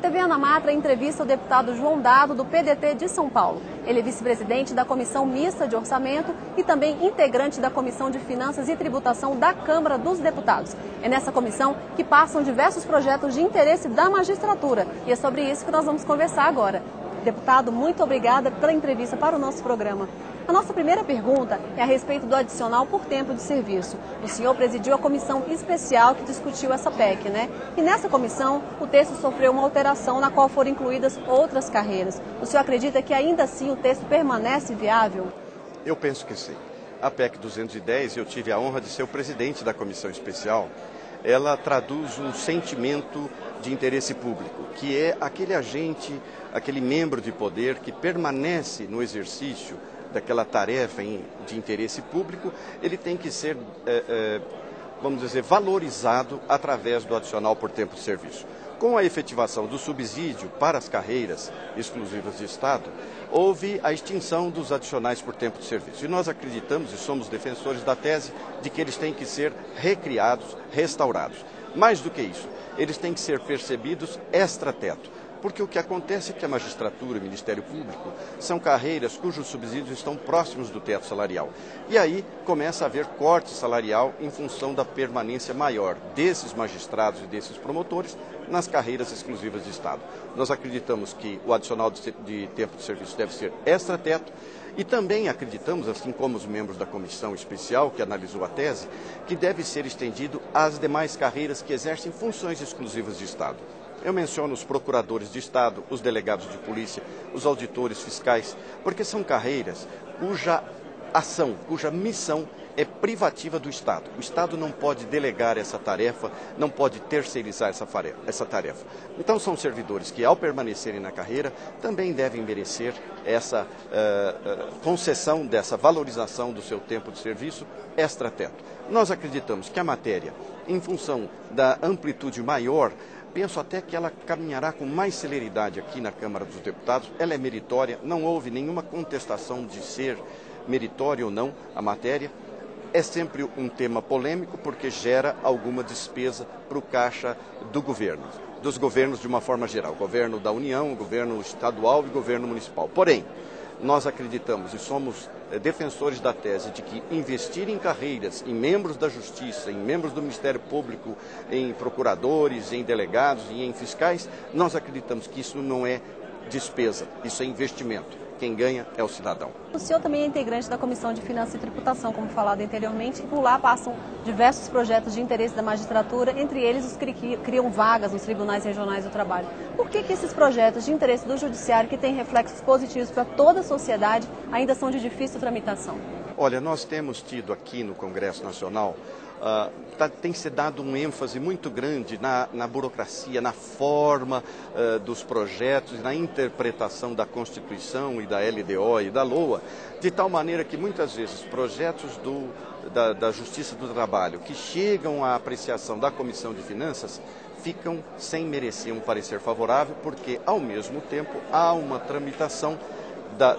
TV Ana Matra entrevista o deputado João Dado, do PDT de São Paulo. Ele é vice-presidente da Comissão Mista de Orçamento e também integrante da Comissão de Finanças e Tributação da Câmara dos Deputados. É nessa comissão que passam diversos projetos de interesse da magistratura. E é sobre isso que nós vamos conversar agora. Deputado, muito obrigada pela entrevista para o nosso programa. A nossa primeira pergunta é a respeito do adicional por tempo de serviço. O senhor presidiu a comissão especial que discutiu essa PEC, né? E nessa comissão, o texto sofreu uma alteração na qual foram incluídas outras carreiras. O senhor acredita que ainda assim o texto permanece viável? Eu penso que sim. A PEC 210, eu tive a honra de ser o presidente da comissão especial. Ela traduz um sentimento de interesse público, que é aquele agente, aquele membro de poder que permanece no exercício daquela tarefa de interesse público, ele tem que ser, vamos dizer, valorizado através do adicional por tempo de serviço. Com a efetivação do subsídio para as carreiras exclusivas de Estado, houve a extinção dos adicionais por tempo de serviço. E nós acreditamos e somos defensores da tese de que eles têm que ser recriados, restaurados. Mais do que isso, eles têm que ser percebidos extra-teto. Porque o que acontece é que a magistratura e o Ministério Público são carreiras cujos subsídios estão próximos do teto salarial. E aí começa a haver corte salarial em função da permanência maior desses magistrados e desses promotores nas carreiras exclusivas de Estado. Nós acreditamos que o adicional de tempo de serviço deve ser extra-teto e também acreditamos, assim como os membros da comissão especial que analisou a tese, que deve ser estendido às demais carreiras que exercem funções exclusivas de Estado. Eu menciono os procuradores de Estado, os delegados de polícia, os auditores fiscais, porque são carreiras cuja ação, cuja missão é privativa do Estado. O Estado não pode delegar essa tarefa, não pode terceirizar essa tarefa. Então são servidores que, ao permanecerem na carreira, também devem merecer essa concessão dessa valorização do seu tempo de serviço extra-teto. Nós acreditamos que a matéria, em função da amplitude maior, penso até que ela caminhará com mais celeridade aqui na Câmara dos Deputados. Ela é meritória, não houve nenhuma contestação de ser meritória ou não a matéria. É sempre um tema polêmico porque gera alguma despesa para o caixa do governo, dos governos de uma forma geral, governo da União, governo estadual e governo municipal. Porém, nós acreditamos e somos defensores da tese de que investir em carreiras, em membros da Justiça, em membros do Ministério Público, em procuradores, em delegados e em fiscais, nós acreditamos que isso não é despesa, isso é investimento. Quem ganha é o cidadão. O senhor também é integrante da Comissão de Finanças e Tributação, como falado anteriormente, e por lá passam diversos projetos de interesse da magistratura, entre eles os que criam vagas nos tribunais regionais do trabalho. Por que esses projetos de interesse do judiciário, que têm reflexos positivos para toda a sociedade, ainda são de difícil tramitação? Olha, nós temos tido aqui no Congresso Nacional, tem se dado um ênfase muito grande na burocracia, na forma dos projetos, na interpretação da Constituição e da LDO e da LOA, de tal maneira que muitas vezes projetos da Justiça do Trabalho que chegam à apreciação da Comissão de Finanças ficam sem merecer um parecer favorável, porque ao mesmo tempo há uma tramitação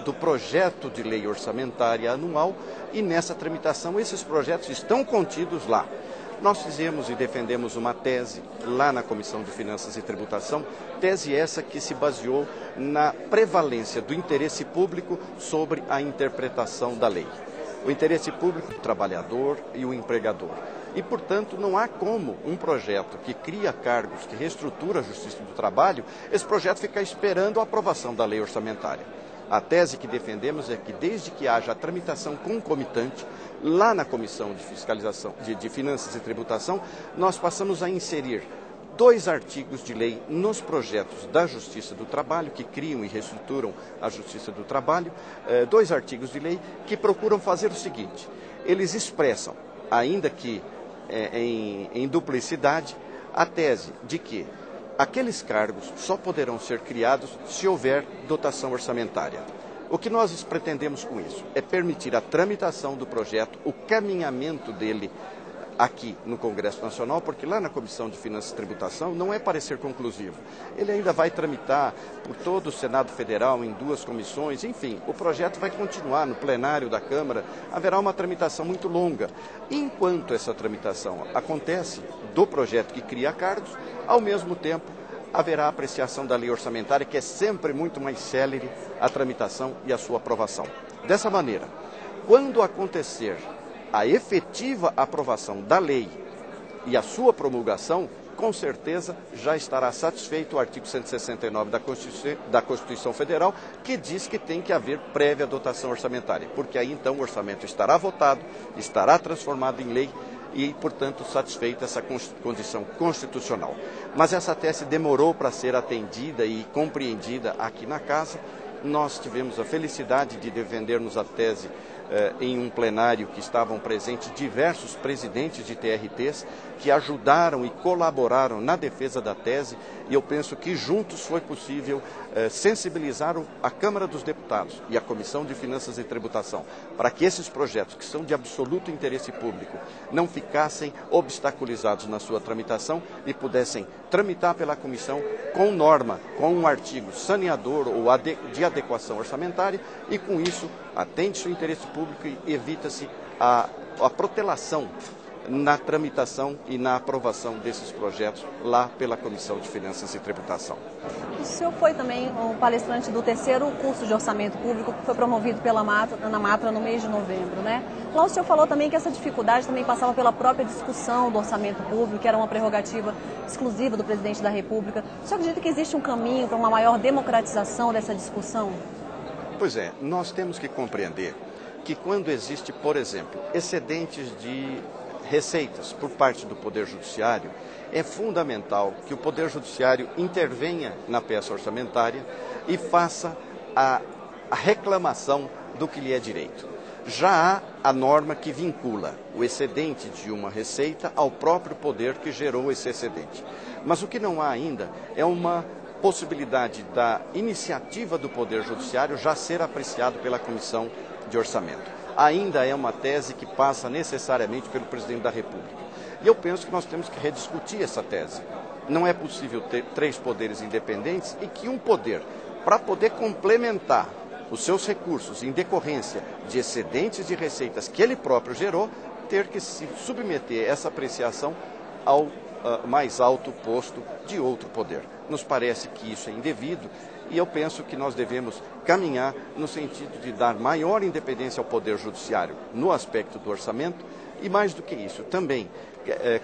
do projeto de lei orçamentária anual e nessa tramitação esses projetos estão contidos lá. Nós fizemos e defendemos uma tese lá na Comissão de Finanças e Tributação, tese essa que se baseou na prevalência do interesse público sobre a interpretação da lei. O interesse público do trabalhador e o empregador. E, portanto, não há como um projeto que cria cargos, que reestrutura a Justiça do Trabalho, esse projeto ficar esperando a aprovação da lei orçamentária. A tese que defendemos é que, desde que haja a tramitação concomitante, lá na Comissão de Fiscalização de Finanças e Tributação, nós passamos a inserir 2 artigos de lei nos projetos da Justiça do Trabalho, que criam e reestruturam a Justiça do Trabalho, 2 artigos de lei que procuram fazer o seguinte: eles expressam, ainda que em duplicidade, a tese de que aqueles cargos só poderão ser criados se houver dotação orçamentária. O que nós pretendemos com isso é permitir a tramitação do projeto, o caminhamento dele aqui no Congresso Nacional, porque lá na Comissão de Finanças e Tributação não é parecer conclusivo. Ele ainda vai tramitar por todo o Senado Federal em 2 comissões, enfim, o projeto vai continuar no plenário da Câmara, haverá uma tramitação muito longa. Enquanto essa tramitação acontece do projeto que cria cargos, ao mesmo tempo haverá apreciação da lei orçamentária, que é sempre muito mais célere a tramitação e a sua aprovação. Dessa maneira, quando acontecer a efetiva aprovação da lei e a sua promulgação, com certeza já estará satisfeito o artigo 169 da Constituição Federal, que diz que tem que haver prévia dotação orçamentária, porque aí então o orçamento estará votado, estará transformado em lei e, portanto, satisfeita essa condição constitucional. Mas essa tese demorou para ser atendida e compreendida aqui na casa. Nós tivemos a felicidade de defendermos a tese em um plenário que estavam presentes diversos presidentes de TRTs que ajudaram e colaboraram na defesa da tese, e eu penso que juntos foi possível sensibilizar a Câmara dos Deputados e a Comissão de Finanças e Tributação para que esses projetos, que são de absoluto interesse público, não ficassem obstaculizados na sua tramitação e pudessem tramitar pela comissão com norma, com um artigo saneador ou de adequação orçamentária, e com isso atende-se o interesse público e evita-se a protelação na tramitação e na aprovação desses projetos lá pela Comissão de Finanças e Tributação. O senhor foi também o palestrante do terceiro curso de orçamento público, que foi promovido pela Ana Matra no mês de novembro, né? Lá o senhor falou também que essa dificuldade também passava pela própria discussão do orçamento público, que era uma prerrogativa exclusiva do presidente da República. O senhor acredita que existe um caminho para uma maior democratização dessa discussão? Pois é, nós temos que compreender que quando existe, por exemplo, excedentes de receitas por parte do Poder Judiciário, é fundamental que o Poder Judiciário intervenha na peça orçamentária e faça a reclamação do que lhe é direito. Já há a norma que vincula o excedente de uma receita ao próprio poder que gerou esse excedente. Mas o que não há ainda é uma possibilidade da iniciativa do Poder Judiciário já ser apreciado pela Comissão de Orçamento. Ainda é uma tese que passa necessariamente pelo presidente da República. E eu penso que nós temos que rediscutir essa tese. Não é possível ter três poderes independentes e que um poder, para poder complementar os seus recursos em decorrência de excedentes de receitas que ele próprio gerou, ter que se submeter essa apreciação ao mais alto posto de outro poder. Nos parece que isso é indevido e eu penso que nós devemos caminhar no sentido de dar maior independência ao Poder Judiciário no aspecto do orçamento e, mais do que isso, também,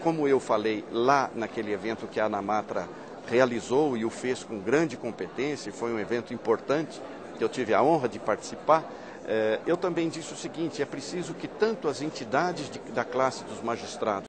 como eu falei lá naquele evento que a Ana Matra realizou e o fez com grande competência, foi um evento importante, que eu tive a honra de participar, eu também disse o seguinte: é preciso que tanto as entidades da classe dos magistrados